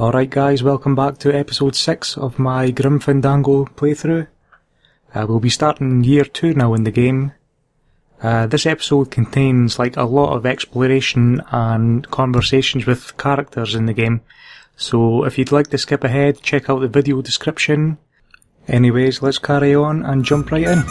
Alright guys, welcome back to episode 6 of my Grim Fandango playthrough. We'll be starting year 2 now in the game. This episode contains a lot of exploration and conversations with characters in the game, so if you'd like to skip ahead, check out the video description. Anyways, let's carry on and jump right in.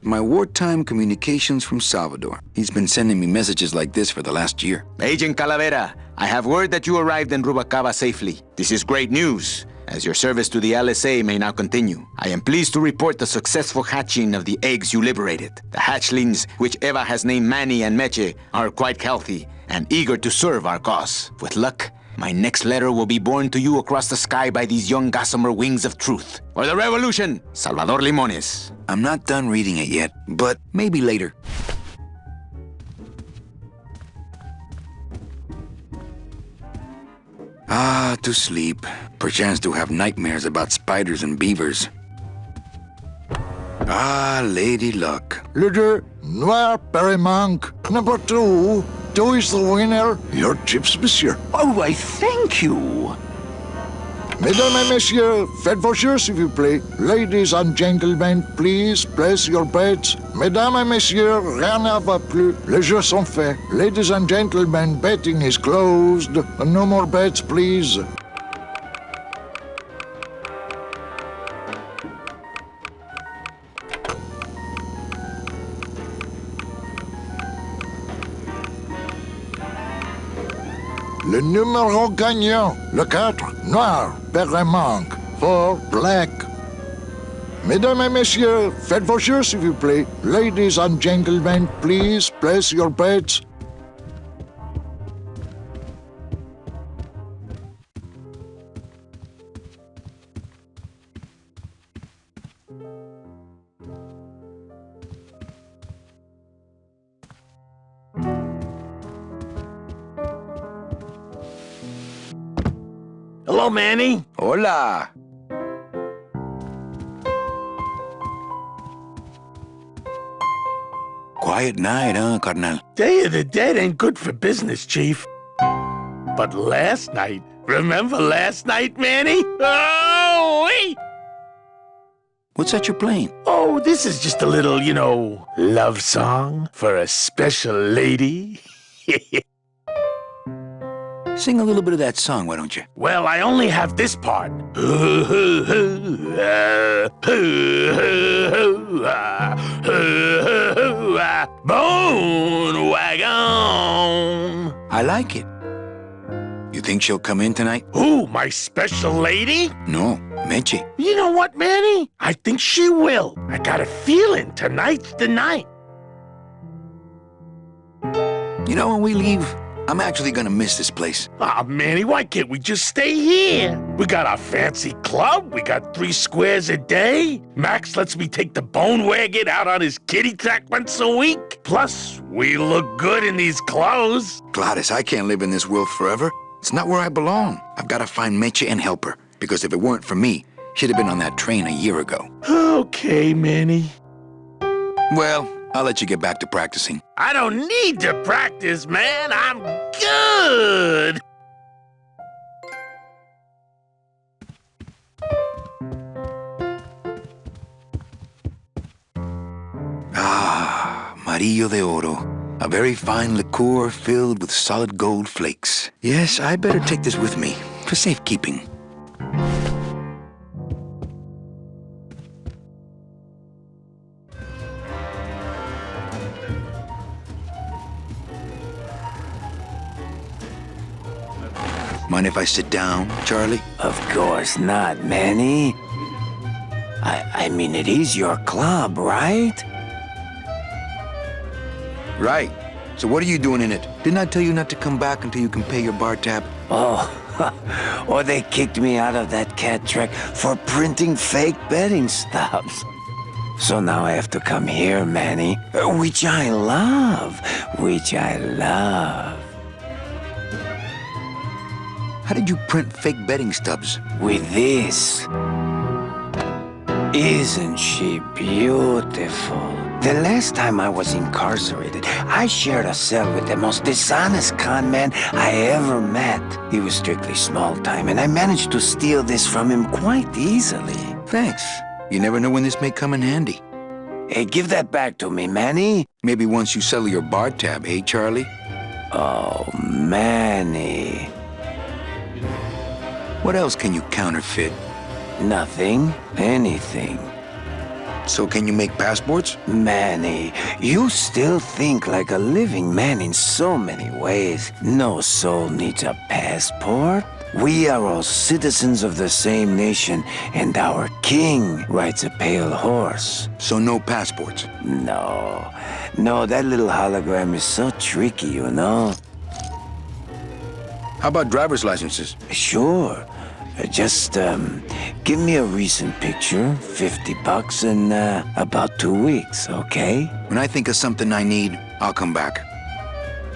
My wartime communications from Salvador. He's been sending me messages like this for the last year. Agent Calavera, I have word that you arrived in Rubalcaba safely. This is great news, as your service to the LSA may now continue. I am pleased to report the successful hatching of the eggs you liberated. The hatchlings, which Eva has named Manny and Meche, are quite healthy and eager to serve our cause. With luck, my next letter will be borne to you across the sky by these young gossamer wings of truth. For the revolution, Salvador Limones. I'm not done reading it yet, but maybe later. Ah, to sleep. Perchance to have nightmares about spiders and beavers. Ah, Lady Luck. Leader, Noir Perimanque, number 2. 2 is the winner. Your chips, monsieur. Oh, I thank you. Mesdames et messieurs, faites vos jeux, s'il vous plaît. Ladies and gentlemen, please place your bets. Mesdames et messieurs, rien ne va plus. Les jeux sont faits. Ladies and gentlemen, betting is closed. No more bets, please. Le numéro gagnant, le 4, Noir, Perimanque, 4, Black. Mesdames et messieurs, faites vos jeux, s'il vous plaît. Ladies and gentlemen, please place your bets. Hello, Manny. Hola. Quiet night, huh, carnal? Day of the Dead ain't good for business, Chief. But last night, remember last night, Manny? Oh, wait! What's that you're playing? Oh, this is just a little, love song for a special lady. Sing a little bit of that song, why don't you? Well, I only have this part. Bone wagon. I like it. You think she'll come in tonight? Who, my special lady? No, Meche. You know what, Manny? I think she will. I got a feeling tonight's the night. You know, when we leave, I'm actually gonna miss this place. Aw, Manny, why can't we just stay here? We got our fancy club, we got 3 squares a day. Max lets me take the bone wagon out on his kitty track once a week. Plus, we look good in these clothes. Glottis, I can't live in this world forever. It's not where I belong. I've gotta find Meche and help her, because if it weren't for me, she'd have been on that train a year ago. Okay, Manny. Well, I'll let you get back to practicing. I don't need to practice, man. I'm good. Ah, Amarillo de Oro. A very fine liqueur filled with solid gold flakes. Yes, I better take this with me for safekeeping. Mind if I sit down, Charlie? Of course not, Manny. I mean, it is your club, right? Right. So what are you doing in it? Didn't I tell you not to come back until you can pay your bar tab? Oh, or they kicked me out of that cat track for printing fake betting stubs. So now I have to come here, Manny, which I love. How did you print fake betting stubs? With this. Isn't she beautiful? The last time I was incarcerated, I shared a cell with the most dishonest con man I ever met. He was strictly small time, and I managed to steal this from him quite easily. Thanks. You never know when this may come in handy. Hey, give that back to me, Manny. Maybe once you settle your bar tab, eh, Charlie? Oh, Manny. What else can you counterfeit? Nothing. Anything. So can you make passports? Manny, you still think like a living man in so many ways. No soul needs a passport. We are all citizens of the same nation, and our king rides a pale horse. So no passports? No, that little hologram is so tricky, you know? How about driver's licenses? Sure. Just, give me a recent picture, $50 in, about 2 weeks, okay? When I think of something I need, I'll come back.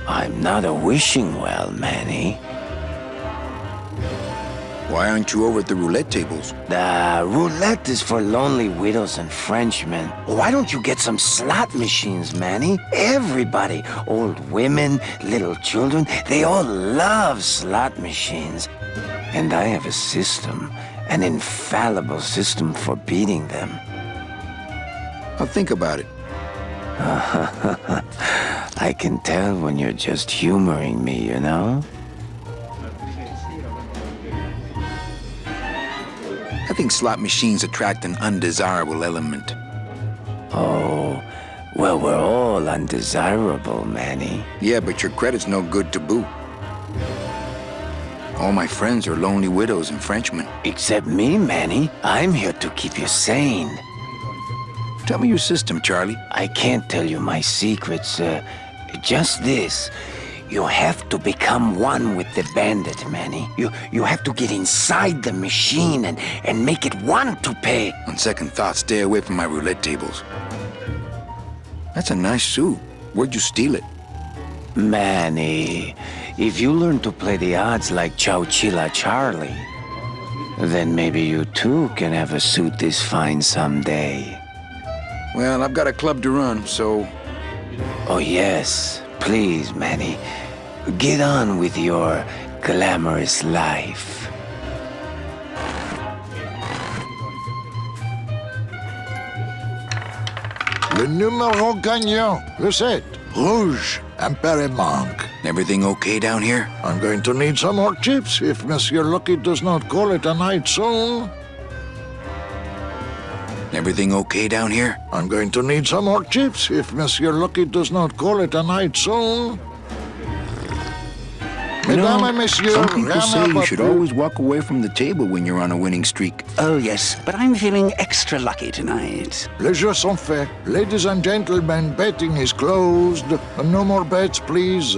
I'm not a wishing well, Manny. Why aren't you over at the roulette tables? The roulette is for lonely widows and Frenchmen. Why don't you get some slot machines, Manny? Everybody, old women, little children, they all love slot machines. And I have a system, an infallible system for beating them. I'll think about it. I can tell when you're just humoring me, you know? I think slot machines attract an undesirable element. Oh, well, we're all undesirable, Manny. Yeah, but your credit's no good to boot. All my friends are lonely widows and Frenchmen. Except me, Manny. I'm here to keep you sane. Tell me your system, Charlie. I can't tell you my secrets. Just this. You have to become one with the bandit, Manny. You have to get inside the machine and make it want to pay. On second thought, stay away from my roulette tables. That's a nice suit. Where'd you steal it? Manny, if you learn to play the odds like Chowchilla Charlie, then maybe you too can have a suit this fine someday. Well, I've got a club to run, so... Oh yes, please, Manny. Get on with your glamorous life. Le numéro gagnant, le 7, rouge, Impere Monk. Everything okay down here? I'm going to need some more chips if Monsieur Lucky does not call it a night soon. Everything okay down here? I'm going to need some more chips if Monsieur Lucky does not call it a night soon. You know, Mesdames et messieurs, some people say you should plus. always walk away from the table when you're on a winning streak. Oh, yes, but I'm feeling extra lucky tonight. Les jeux sont faits. Ladies and gentlemen, betting is closed. No more bets, please.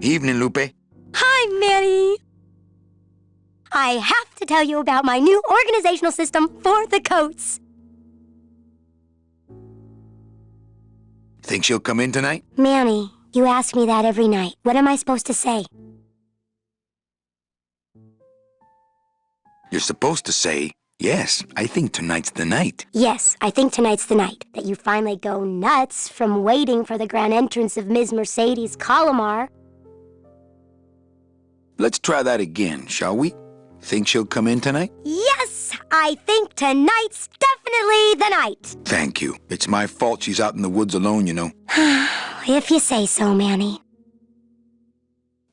Evening, Lupe. Hi, Manny. I have to tell you about my new organizational system for the coats. Think she'll come in tonight? Manny, you ask me that every night. What am I supposed to say? You're supposed to say, yes, I think tonight's the night. Yes, I think tonight's the night that you finally go nuts from waiting for the grand entrance of Ms. Mercedes Colomar. Let's try that again, shall we? Think she'll come in tonight? Yes, I think tonight's definitely the night. Thank you. It's my fault she's out in the woods alone, you know. If you say so, Manny.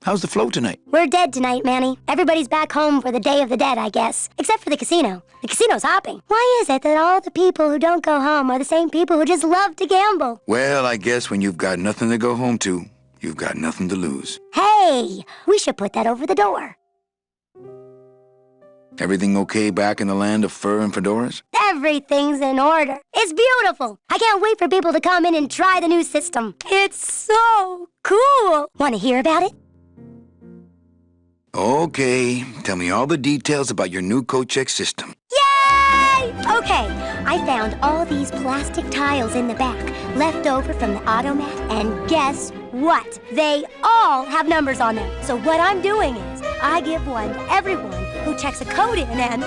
How's the flow tonight? We're dead tonight, Manny. Everybody's back home for the Day of the Dead, I guess. Except for the casino. The casino's hopping. Why is it that all the people who don't go home are the same people who just love to gamble? Well, I guess when you've got nothing to go home to, you've got nothing to lose. Hey, we should put that over the door. Everything okay back in the land of fur and fedoras? Everything's in order. It's beautiful. I can't wait for people to come in and try the new system. It's so cool. Want to hear about it? Okay, tell me all the details about your new coat check system. Yay! Okay, I found all these plastic tiles in the back, left over from the automat, and guess what? They all have numbers on them. So what I'm doing is, I give one to everyone who checks a code in and...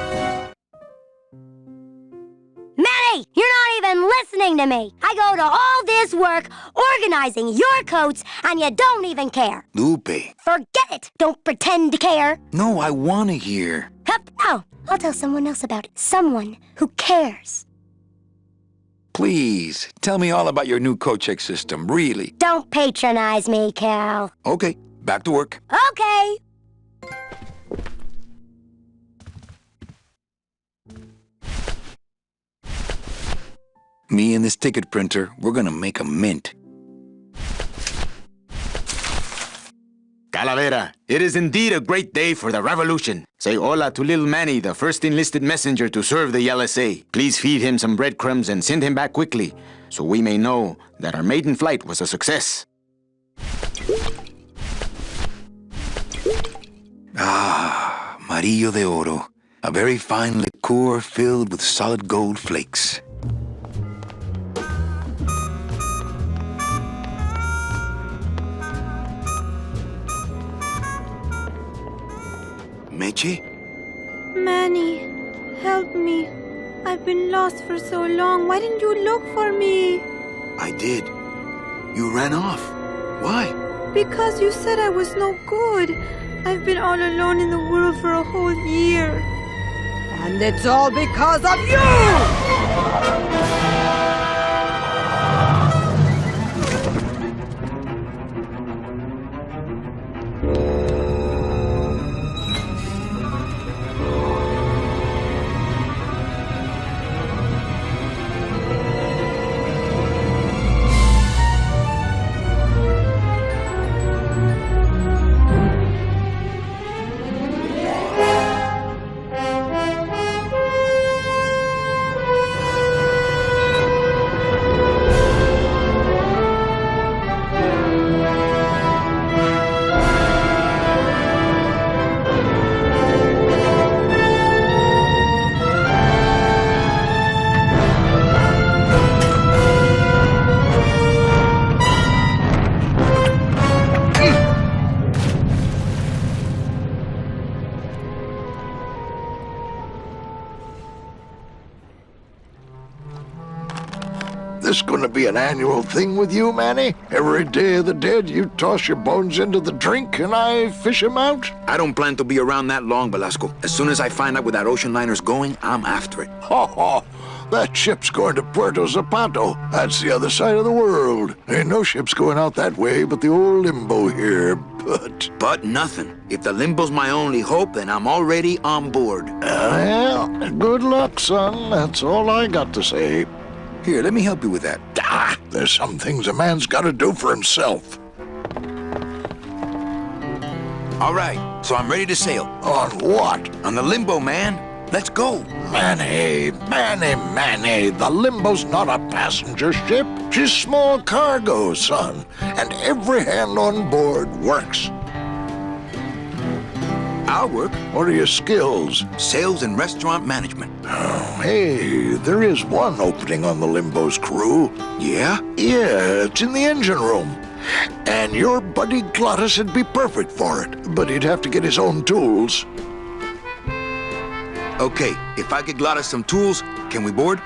Manny, you're not even listening to me. I go to all this work organizing your coats, and you don't even care. Lupe. Forget it. Don't pretend to care. No, I want to hear. Hup. Oh, I'll tell someone else about it. Someone who cares. Please, tell me all about your new coat check system, really. Don't patronize me, Cal. Okay, back to work. Okay. Me and this ticket printer, we're gonna make a mint. Calavera, it is indeed a great day for the revolution. Say hola to little Manny, the first enlisted messenger to serve the LSA. Please feed him some breadcrumbs and send him back quickly, so we may know that our maiden flight was a success. Ah, Membrillo de Oro. A very fine liqueur filled with solid gold flakes. Meche? Manny, help me. I've been lost for so long. Why didn't you look for me? I did. You ran off. Why? Because you said I was no good. I've been all alone in the world for a whole year. And it's all because of you! This gonna be an annual thing with you, Manny? Every Day of the Dead, you toss your bones into the drink and I fish 'em out? I don't plan to be around that long, Velasco. As soon as I find out where that ocean liner's going, I'm after it. Ha ha! That ship's going to Puerto Zapato. That's the other side of the world. Ain't no ships going out that way but the old Limbo here, But nothing. If the Limbo's my only hope, then I'm already on board. Well, good luck, son. That's all I got to say. Here, let me help you with that. There's some things a man's got to do for himself. All right, so I'm ready to sail. On what? On the Limbo, man. Let's go. Manny, the Limbo's not a passenger ship. She's small cargo, son. And every hand on board works. I'll work. What are your skills? Sales and restaurant management. Oh, hey, there is one opening on the Limbo's crew. Yeah? Yeah, it's in the engine room. And your buddy Glottis would be perfect for it, but he'd have to get his own tools. Okay, if I get Glottis some tools, can we board?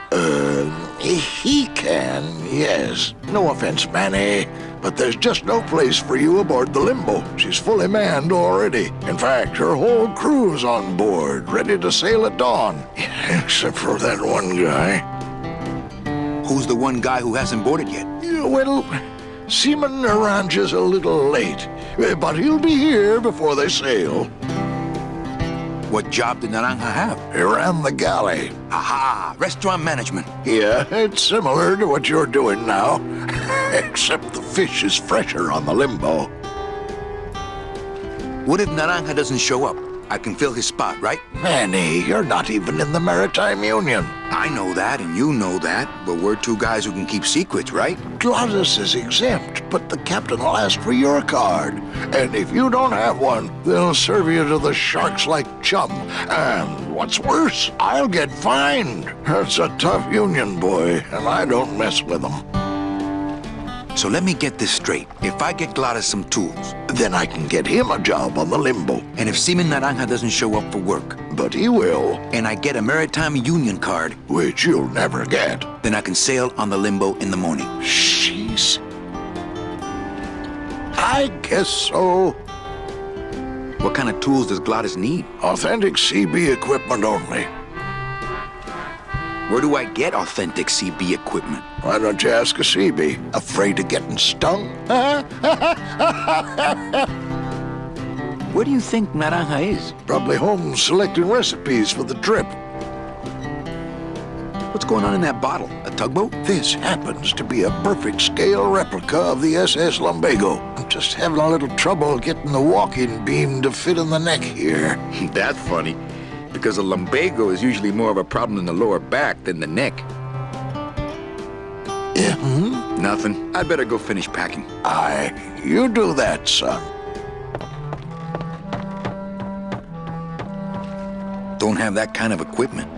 He can, yes. No offense, Manny, but there's just no place for you aboard the Limbo. She's fully manned already. In fact, her whole crew's on board, ready to sail at dawn. Except for that one guy. Who's the one guy who hasn't boarded yet? Yeah, well, Seaman Orange's a little late, but he'll be here before they sail. What job did Naranja have? He ran the galley. Aha! Restaurant management. Yeah, it's similar to what you're doing now. Except the fish is fresher on the Limbo. What if Naranja doesn't show up? I can fill his spot, right? Manny, you're not even in the Maritime Union. I know that, and you know that, but we're two guys who can keep secrets, right? Glottis is exempt, but the captain will ask for your card. And if you don't have one, they'll serve you to the sharks like chum. And what's worse, I'll get fined. It's a tough union, boy, and I don't mess with them. So let me get this straight. If I get Glottis some tools, Then I can get him a job on the limbo. and if Seaman Naranja doesn't show up for work, But he will, and I get a Maritime Union card, which you'll never get. then I can sail on the limbo in the morning. Jeez. I guess so. What kind of tools does Glottis need? Authentic CB equipment only. Where do I get authentic CB equipment? Why don't you ask a CB? Afraid of getting stung? Where do you think Naranja is? Probably home selecting recipes for the trip. What's going on in that bottle? A tugboat? This happens to be a perfect scale replica of the SS Lumbago. I'm just having a little trouble getting the walking beam to fit in the neck here. That's funny, because a lumbago is usually more of a problem in the lower back than the neck. Yeah, Nothing. I'd better go finish packing. Aye, you do that, son. Don't have that kind of equipment.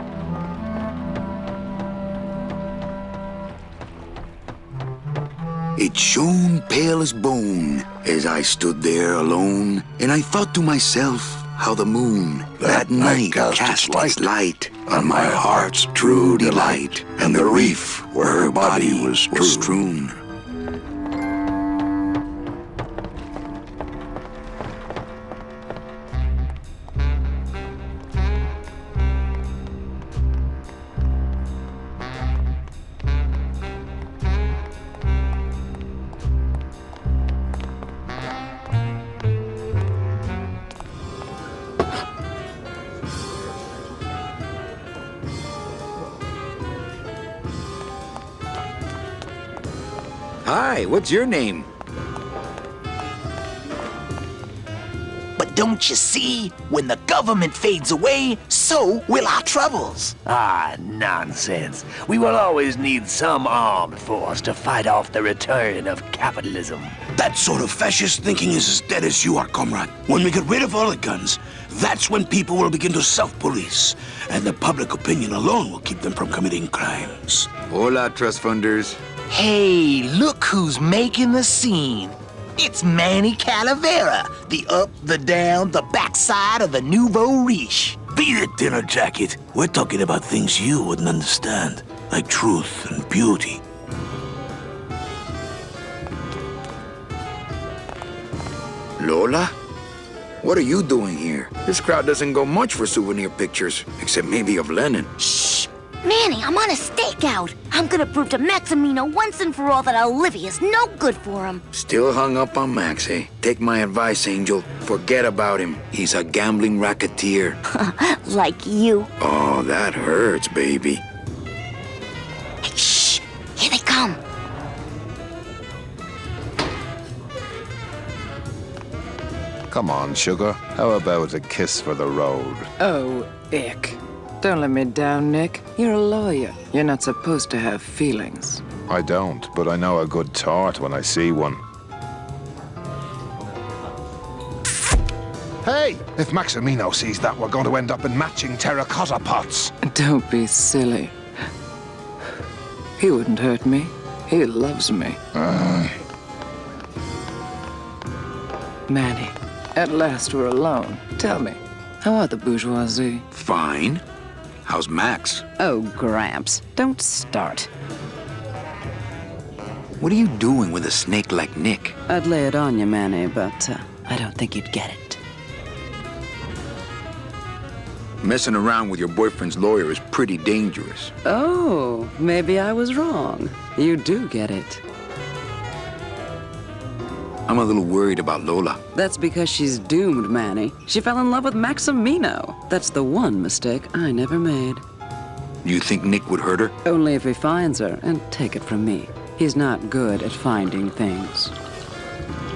It shone pale as bone as I stood there alone, and I thought to myself how the moon that night cast its light on my heart's true delight, and the reef where her body was strewn. Hi, what's your name? But don't you see? When the government fades away, so will our troubles. Ah, nonsense. We will always need some armed force to fight off the return of capitalism. That sort of fascist thinking is as dead as you are, comrade. When we get rid of all the guns, that's when people will begin to self-police, and the public opinion alone will keep them from committing crimes. Hola, trust funders. Hey, look who's making the scene. It's Manny Calavera, the up, the down, the backside of the nouveau riche. Beat it, dinner jacket. We're talking about things you wouldn't understand, like truth and beauty. Lola? What are you doing here? This crowd doesn't go much for souvenir pictures, except maybe of Lenin. Shh! Manny, I'm on a stakeout. I'm gonna prove to Maximino once and for all that Olivia's no good for him. Still hung up on Max, eh? Take my advice, Angel. Forget about him. He's a gambling racketeer. Like you. Oh, that hurts, baby. Hey, shh! Here they come. Come on, sugar. How about a kiss for the road? Oh, ick. Don't let me down, Nick. You're a lawyer. You're not supposed to have feelings. I don't, but I know a good tart when I see one. Hey! If Maximino sees that, we're going to end up in matching terracotta pots. Don't be silly. He wouldn't hurt me. He loves me. Manny, at last we're alone. Tell me, how are the bourgeoisie? Fine. How's Max? Oh, Gramps, don't start. What are you doing with a snake like Nick? I'd lay it on you, Manny, but I don't think you'd get it. Messing around with your boyfriend's lawyer is pretty dangerous. Oh, maybe I was wrong. You do get it. I'm a little worried about Lola. That's because she's doomed, Manny. She fell in love with Maximino. That's the one mistake I never made. You think Nick would hurt her? Only if he finds her, and take it from me. He's not good at finding things.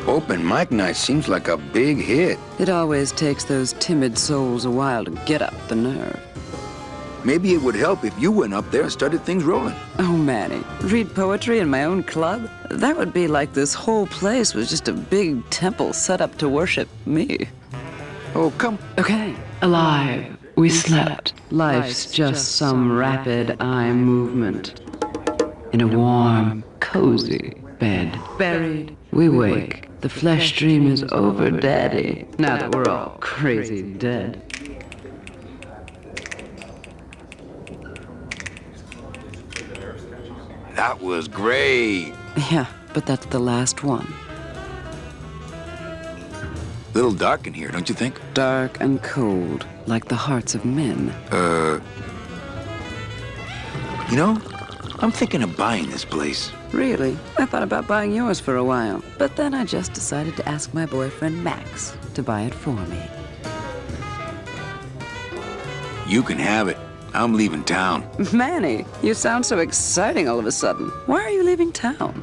Open mic night seems like a big hit. It always takes those timid souls a while to get up the nerve. Maybe it would help if you went up there and started things rolling. Oh, Manny, read poetry in my own club? That would be like this whole place was just a big temple set up to worship me. Oh, come. Okay. Alive. We slept. Life's just some rapid eye movement. In a warm, cozy bed. Buried. We wake. The flesh dream is over, Daddy. Now that we're all crazy dead. That was great. Yeah, but that's the last one. Little dark in here, don't you think? Dark and cold, like the hearts of men. You know, I'm thinking of buying this place. Really? I thought about buying yours for a while, but then I just decided to ask my boyfriend Max to buy it for me. You can have it. I'm leaving town. Manny, you sound so exciting all of a sudden. Why are you leaving town?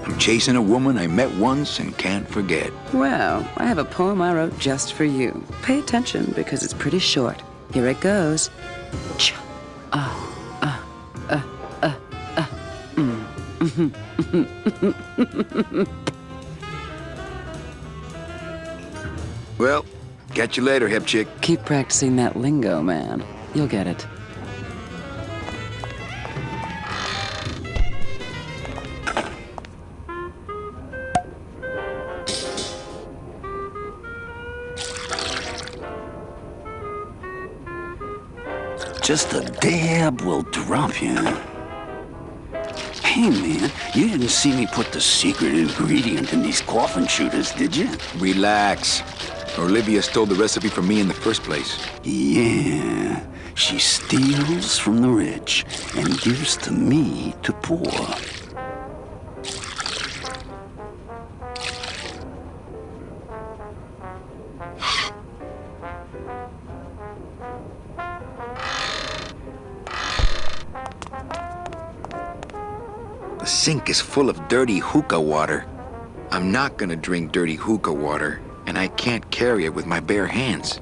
I'm chasing a woman I met once and can't forget. Well, I have a poem I wrote just for you. Pay attention because it's pretty short. Here it goes. Well, catch you later, hip chick. Keep practicing that lingo, man. You'll get it. Just a dab will drop you. Hey, man, you didn't see me put the secret ingredient in these coffin shooters, did you? Relax. Olivia stole the recipe from me in the first place. Yeah, she steals from the rich and gives to me to poor. The sink is full of dirty hookah water. I'm not gonna drink dirty hookah water, and I can't carry it with my bare hands.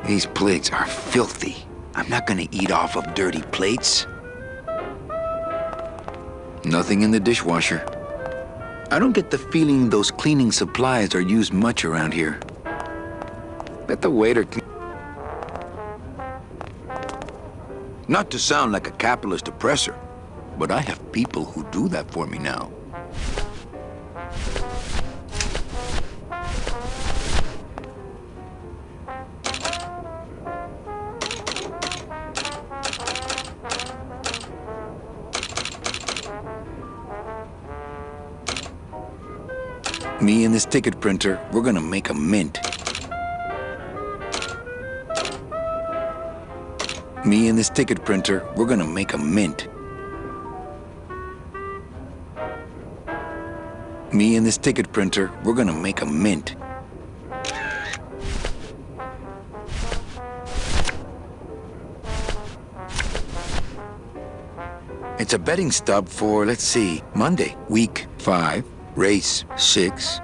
These plates are filthy. I'm not gonna eat off of dirty plates. Nothing in the dishwasher. I don't get the feeling those cleaning supplies are used much around here. Let the waiter clean. Not to sound like a capitalist oppressor, but I have people who do that for me now. Me and this ticket printer, we're gonna make a mint. Me and this ticket printer, we're gonna make a mint. Me and this ticket printer, we're gonna make a mint. It's a betting stub for, let's see, Monday, week 5, race 6.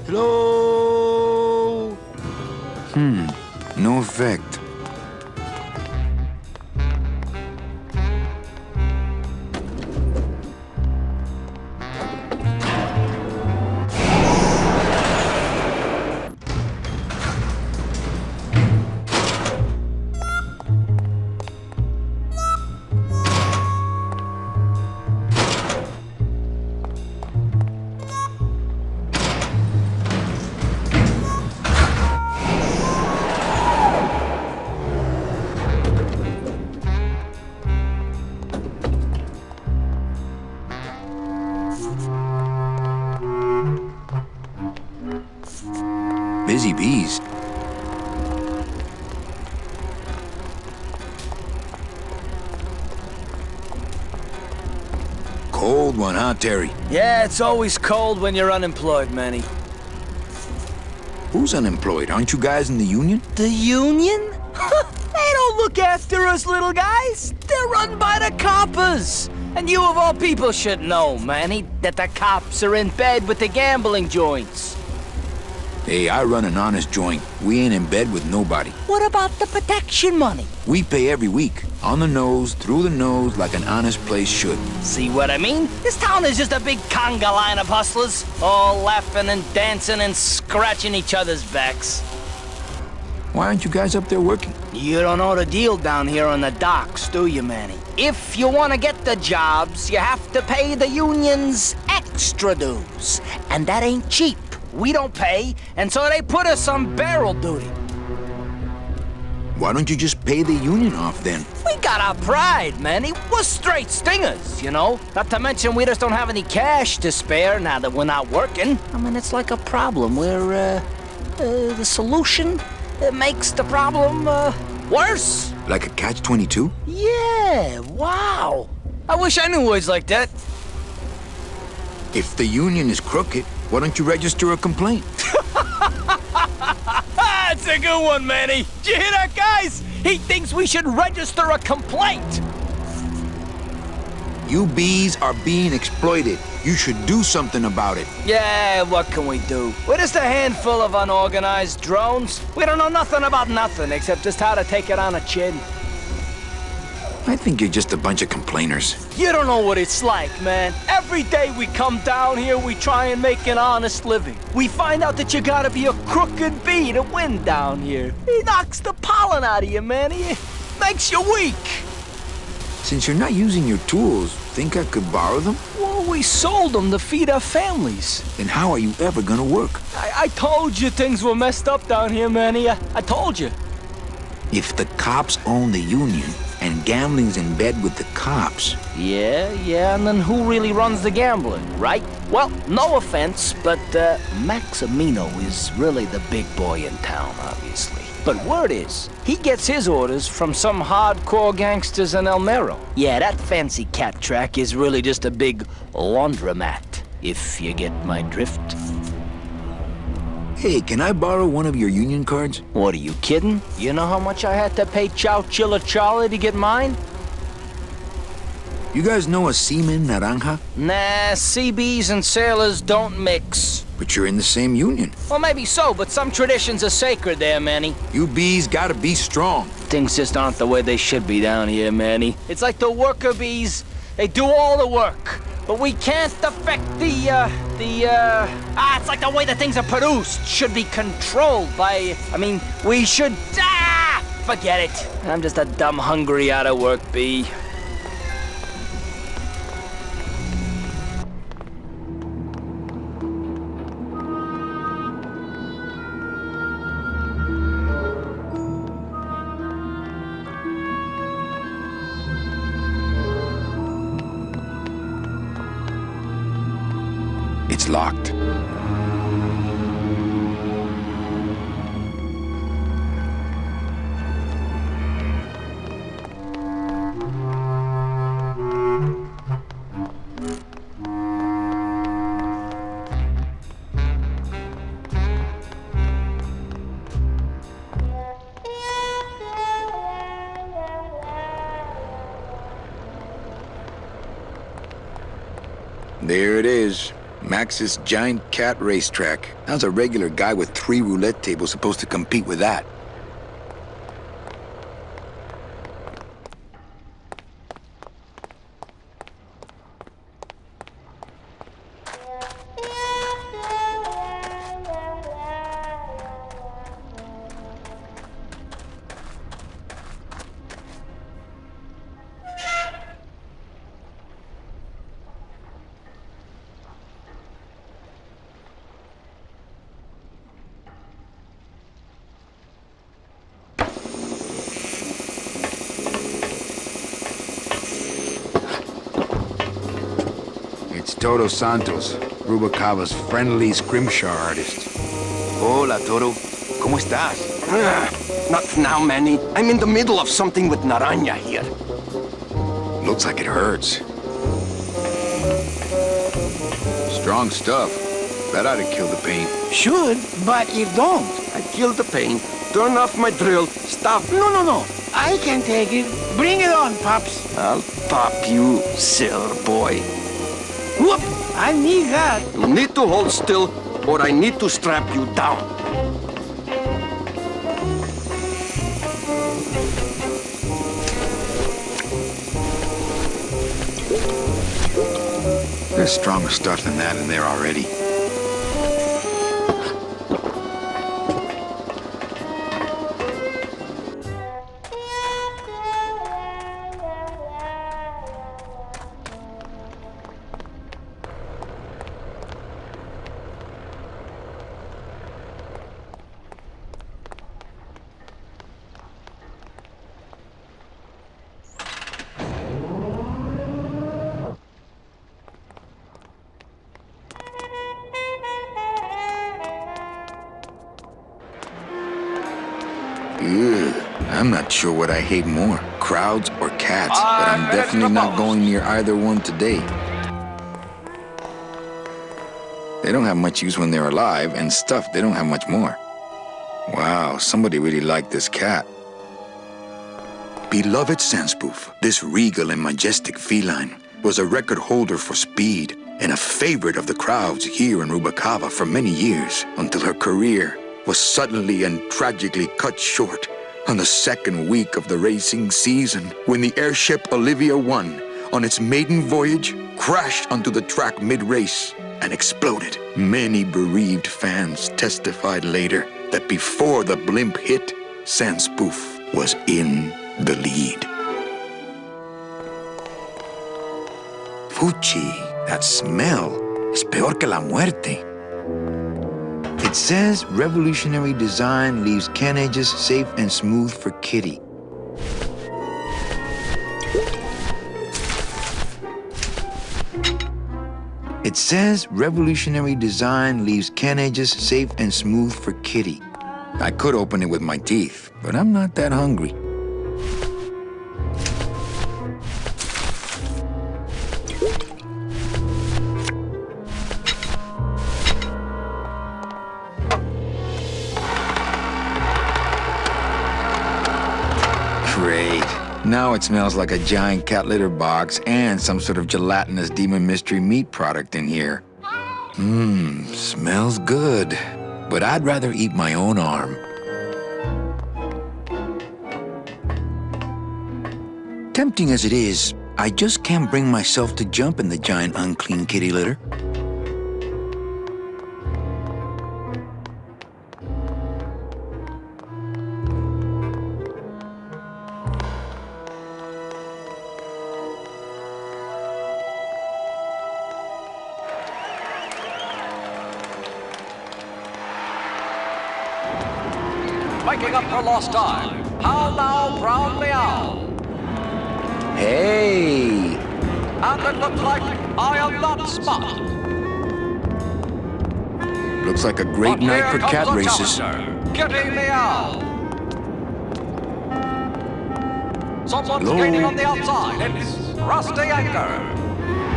Hello? No effect. busy bees. Cold one, huh, Terry? Yeah, it's always cold when you're unemployed, Manny. Who's unemployed? Aren't you guys in the union? The union? They don't look after us little guys. They're run by the coppers. And you of all people should know, Manny, that the cops are in bed with the gambling joints. Hey, I run an honest joint. We ain't in bed with nobody. What about the protection money? We pay every week. On the nose, through the nose, like an honest place should. See what I mean? This town is just a big conga line of hustlers, all laughing and dancing and scratching each other's backs. Why aren't you guys up there working? You don't know the deal down here on the docks, do you, Manny? If you want to get the jobs, you have to pay the unions extra dues. And that ain't cheap. We don't pay, and so they put us on barrel duty. Why don't you just pay the union off then? We got our pride, Manny. We're straight stingers, you know? Not to mention we just don't have any cash to spare now that we're not working. I mean, it's like a problem where, the solution makes the problem, worse. Like a catch-22? Yeah, wow. I wish I knew words like that. If the union is crooked, why don't you register a complaint? That's a good one, Manny. Did you hear that, guys? He thinks we should register a complaint. You bees are being exploited. You should do something about it. Yeah, what can we do? We're just a handful of unorganized drones. We don't know nothing about nothing except just how to take it on the chin. I think you're just a bunch of complainers. You don't know what it's like, man. Every day we come down here, we try and make an honest living. We find out that you gotta be a crooked bee to win down here. He knocks the pollen out of you, man. He makes you weak. Since you're not using your tools, think I could borrow them? Well, we sold them to feed our families. Then how are you ever gonna work? I told you things were messed up down here, Manny. I told you. If the cops own the union, and gambling's in bed with the cops. Yeah, and then who really runs the gambling, right? Well, no offense, but Maximino is really the big boy in town, obviously. But word is, he gets his orders from some hardcore gangsters in El Mero. Yeah, that fancy cat track is really just a big laundromat, if you get my drift. Hey, can I borrow one of your union cards? What, are you kidding? You know how much I had to pay Chow Chilla Charlie to get mine? You guys know a seaman, Naranja? Nah, CBs and sailors don't mix. But you're in the same union. Well, maybe so, but some traditions are sacred there, Manny. You bees gotta be strong. Things just aren't the way they should be down here, Manny. It's like the worker bees. They do all the work. But we can't affect it's like the way that things are produced should be controlled by, we should, forget it. I'm just a dumb, hungry, out of work bee. It's locked. There it is. Max's giant cat racetrack. How's a regular guy with 3 roulette tables supposed to compete with that? Toto Santos, Rubalcaba's friendly scrimshaw artist. Hola, Toto. ¿Cómo estás? Not now, Manny. I'm in the middle of something with Naranja here. Looks like it hurts. Strong stuff. That ought to kill the pain. Should, but it don't. I killed the pain. Turn off my drill. Stop. No. I can take it. Bring it on, Pops. I'll pop you, sailor boy. Whoop! I need that. You need to hold still, or I need to strap you down. There's stronger stuff than that in there already. I'm not sure what I hate more, crowds or cats, but I'm definitely not going near either one today. They don't have much use when they're alive, and stuff, they don't have much more. Wow, somebody really liked this cat. Beloved Sandspoof, this regal and majestic feline was a record holder for speed and a favorite of the crowds here in Rubacava for many years, until her career was suddenly and tragically cut short on the second week of the racing season, when the airship Olivia 1, on its maiden voyage, crashed onto the track mid-race and exploded. Many bereaved fans testified later that before the blimp hit, Sandspoof was in the lead. Fuchi, that smell is peor que la muerte. It says revolutionary design leaves can edges safe and smooth for Kitty. It says revolutionary design leaves can edges safe and smooth for Kitty. I could open it with my teeth, but I'm not that hungry. Great. Now it smells like a giant cat litter box and some sort of gelatinous demon mystery meat product in here. Smells good. But I'd rather eat my own arm. Tempting as it is, I just can't bring myself to jump in the giant unclean kitty litter. Making up for lost time. How now, proudly owl. Hey! And it looks like I am not spotted. Looks like a great night for cat races. Kitty meow. Someone's Hello? gaining on the outside. It's Rusty Anchor.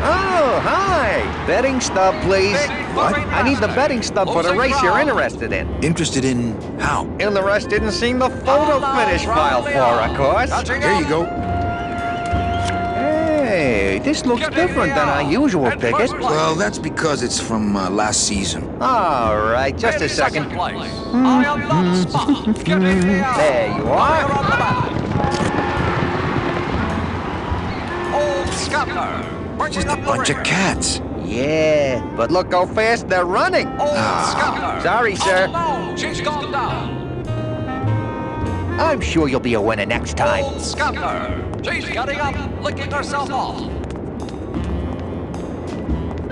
Oh, hi! Betting stub, please. What? I need the betting stub for the race you're interested in. Interested in how? And the rest didn't seem the photo finish file for, of course. There you go. Hey, this looks different than our usual ticket. Well, that's because it's from last season. All right, just a second. I am not spotted. Kitty meow. There you are. Old Scamper. Just a bunch of cats. Yeah, but look how fast they're running. Sorry, sir. Oh, no, she's gone down. I'm sure you'll be a winner next time. Old Scamper. She's getting up, licking herself off.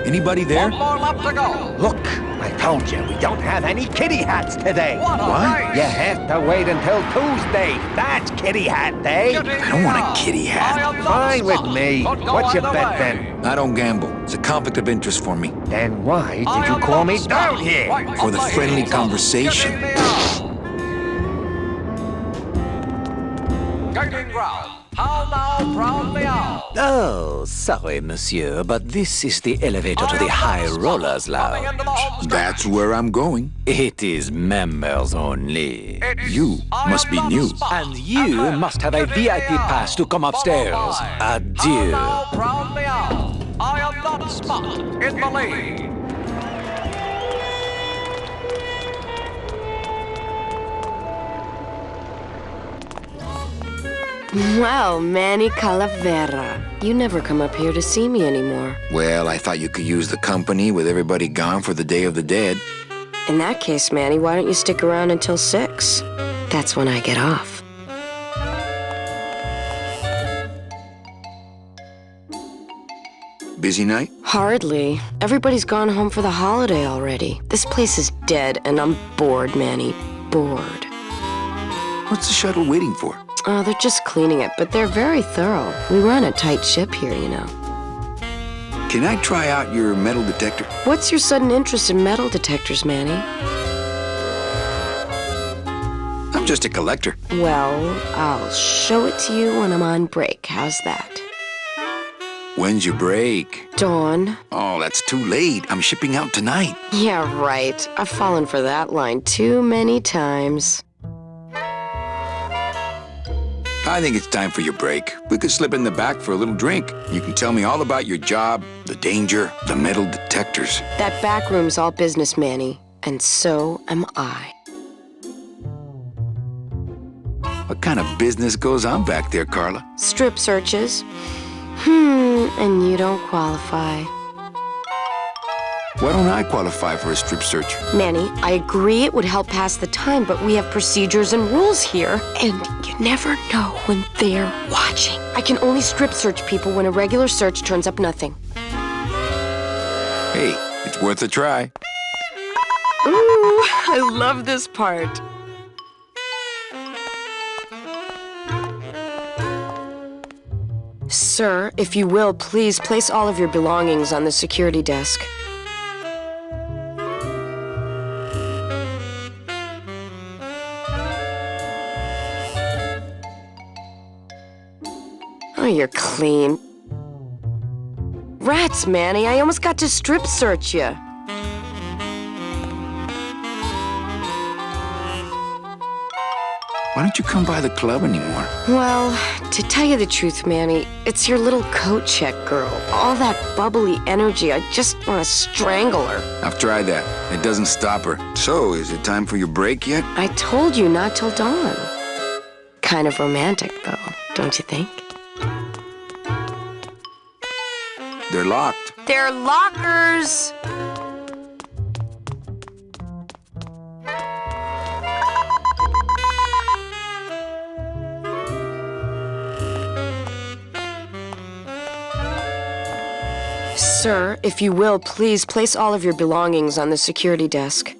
Anybody there? One more lap to go. Look, I told you, we don't have any kitty hats today. What a race. You have to wait until Tuesday. That's kitty hat day. I don't want a kitty hat. Fine with me. What's your bet then? I don't gamble. It's a conflict of interest for me. Then why did you call me down here? For the friendly conversation. Gaining ground. How now, proudly out. Oh, sorry, monsieur, but this is the elevator to the High Rollers Lounge. That's where I'm going. It is members only. You must be new. And you must have a VIP pass to come upstairs. Adieu. Now, proudly out. I am not spot in the lead. Wow, Manny Calavera. You never come up here to see me anymore. Well, I thought you could use the company with everybody gone for the Day of the Dead. In that case, Manny, why don't you stick around until 6? That's when I get off. Busy night? Hardly. Everybody's gone home for the holiday already. This place is dead, and I'm bored, Manny. Bored. What's the shuttle waiting for? Oh, they're just cleaning it, but they're very thorough. We run a tight ship here, you know. Can I try out your metal detector? What's your sudden interest in metal detectors, Manny? I'm just a collector. Well, I'll show it to you when I'm on break. How's that? When's your break? Dawn. Oh, that's too late. I'm shipping out tonight. Yeah, right. I've fallen for that line too many times. I think it's time for your break. We could slip in the back for a little drink. You can tell me all about your job, the danger, the metal detectors. That back room's all business, Manny. And so am I. What kind of business goes on back there, Carla? Strip searches. And you don't qualify. Why don't I qualify for a strip search? Manny, I agree it would help pass the time, but we have procedures and rules here, and you never know when they're watching. I can only strip search people when a regular search turns up nothing. Hey, it's worth a try. Ooh, I love this part. Sir, if you will, please place all of your belongings on the security desk. Oh, you're clean. Rats, Manny, I almost got to strip search you. Why don't you come by the club anymore? Well, to tell you the truth, Manny, it's your little coat check girl. All that bubbly energy, I just want to strangle her. I've tried that. It doesn't stop her. So, is it time for your break yet? I told you not till dawn. Kind of romantic, though, don't you think? They're locked. They're lockers! Sir, if you will, please place all of your belongings on the security desk.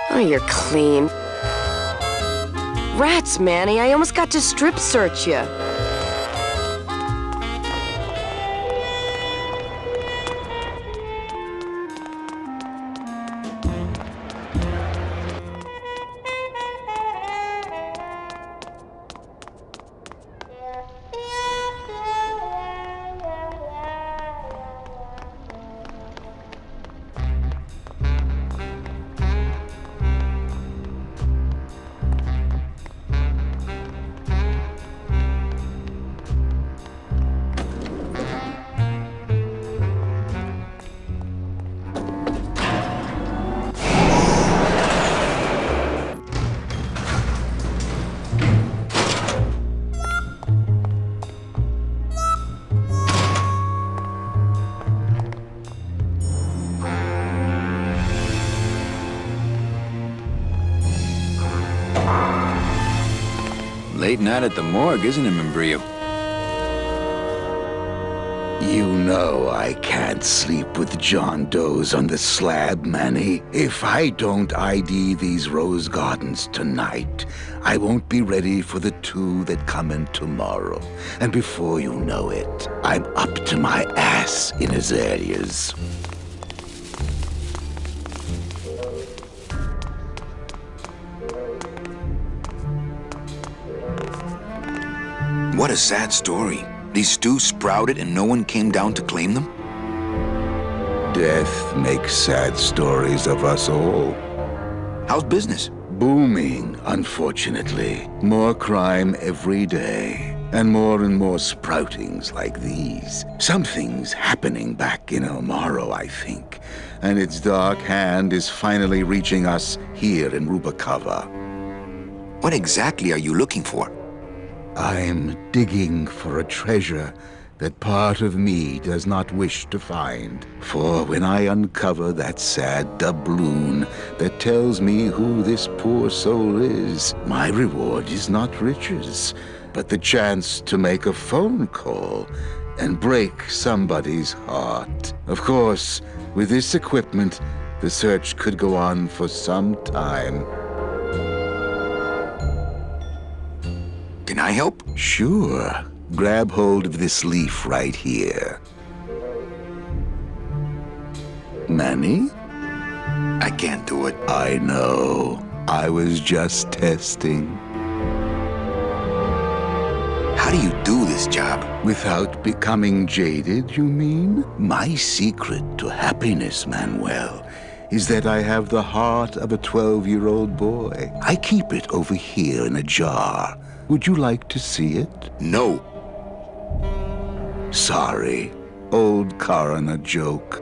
Oh, you're clean. Rats, Manny, I almost got to strip search you. late night at the morgue, isn't it, Membrillo? You know I can't sleep with John Doe's on the slab, Manny. If I don't ID these rose gardens tonight, I won't be ready for the 2 that come in tomorrow. And before you know it, I'm up to my ass in azaleas. What a sad story. These stews sprouted and no one came down to claim them? Death makes sad stories of us all. How's business? Booming, unfortunately. More crime every day. And more sproutings like these. Something's happening back in El Morro, I think. And its dark hand is finally reaching us here in Rubacava. What exactly are you looking for? I'm digging for a treasure that part of me does not wish to find. For when I uncover that sad doubloon that tells me who this poor soul is, my reward is not riches, but the chance to make a phone call and break somebody's heart. Of course, with this equipment, the search could go on for some time. Can I help? Sure. Grab hold of this leaf right here. Manny? I can't do it. I know. I was just testing. How do you do this job? Without becoming jaded, you mean? My secret to happiness, Manuel, is that I have the heart of a 12-year-old boy. I keep it over here in a jar. Would you like to see it? No. Sorry. Old coroner joke.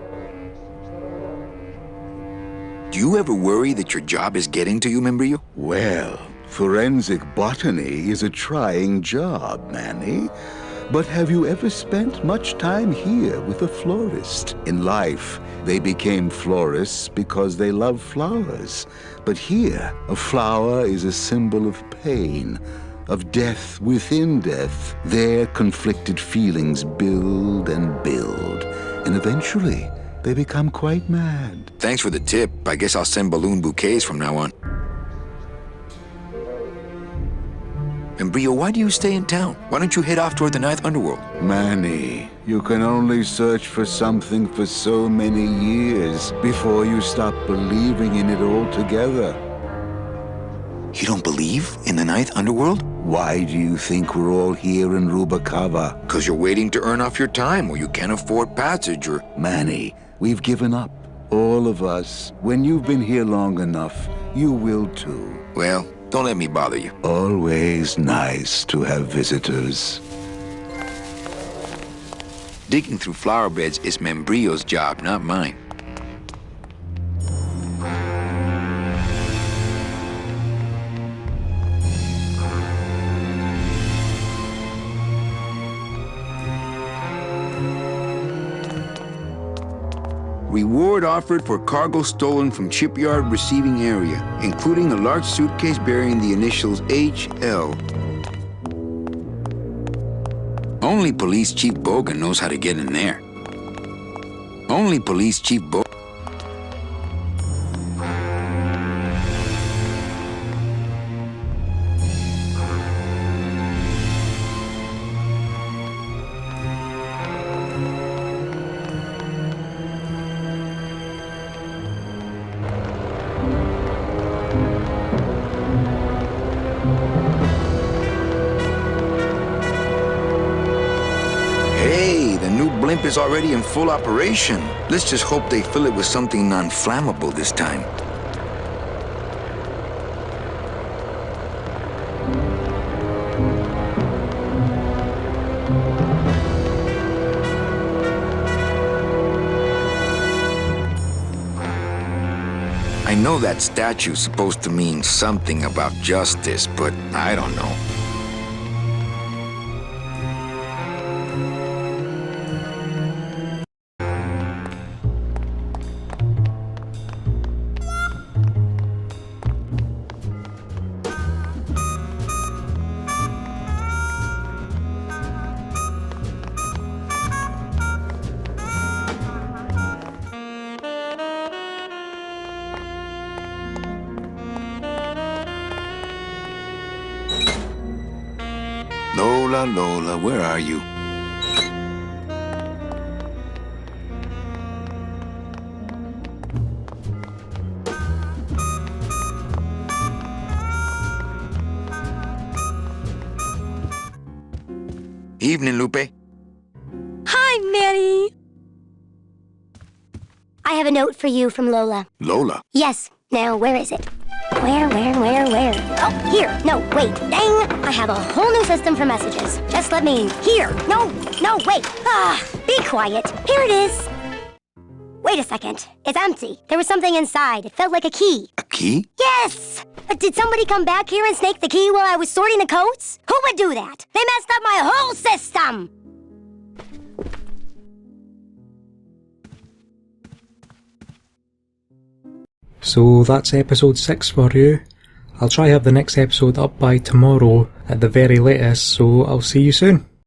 Do you ever worry that your job is getting to you, Membrillo? Well, forensic botany is a trying job, Manny. But have you ever spent much time here with a florist? In life, they became florists because they love flowers. But here, a flower is a symbol of pain, of death within death. Their conflicted feelings build and build, and eventually they become quite mad. Thanks for the tip. I guess I'll send balloon bouquets from now on. Membrillo, why do you stay in town? Why don't you head off toward the Ninth Underworld? Manny, you can only search for something for so many years before you stop believing in it altogether. You don't believe in the Ninth Underworld? Why do you think we're all here in Rubacava? Because you're waiting to earn off your time, or you can't afford passage, or... Manny, we've given up. All of us. When you've been here long enough, you will too. Well, don't let me bother you. Always nice to have visitors. Digging through flower beds is Membrillo's job, not mine. Reward offered for cargo stolen from shipyard receiving area, including a large suitcase bearing the initials HL. Only Police Chief Bogan knows how to get in there. Only Police Chief Bogan. Is already in full operation. Let's just hope they fill it with something non-flammable this time. I know that statue's supposed to mean something about justice, but I don't know. Lola, Lola, where are you? Evening, Lupe. Hi, Manny. I have a note for you from Lola. Lola? Yes. Now, where is it? Where? Oh, here. No, wait. Dang! I have a whole new system for messages. Just let me... Here. No, wait. Be quiet. Here it is. Wait a second. It's empty. There was something inside. It felt like a key. A key? Yes! Did somebody come back here and snake the key while I was sorting the coats? Who would do that? They messed up my whole system! So that's episode 6 for you. I'll try have the next episode up by tomorrow at the very latest, so I'll see you soon.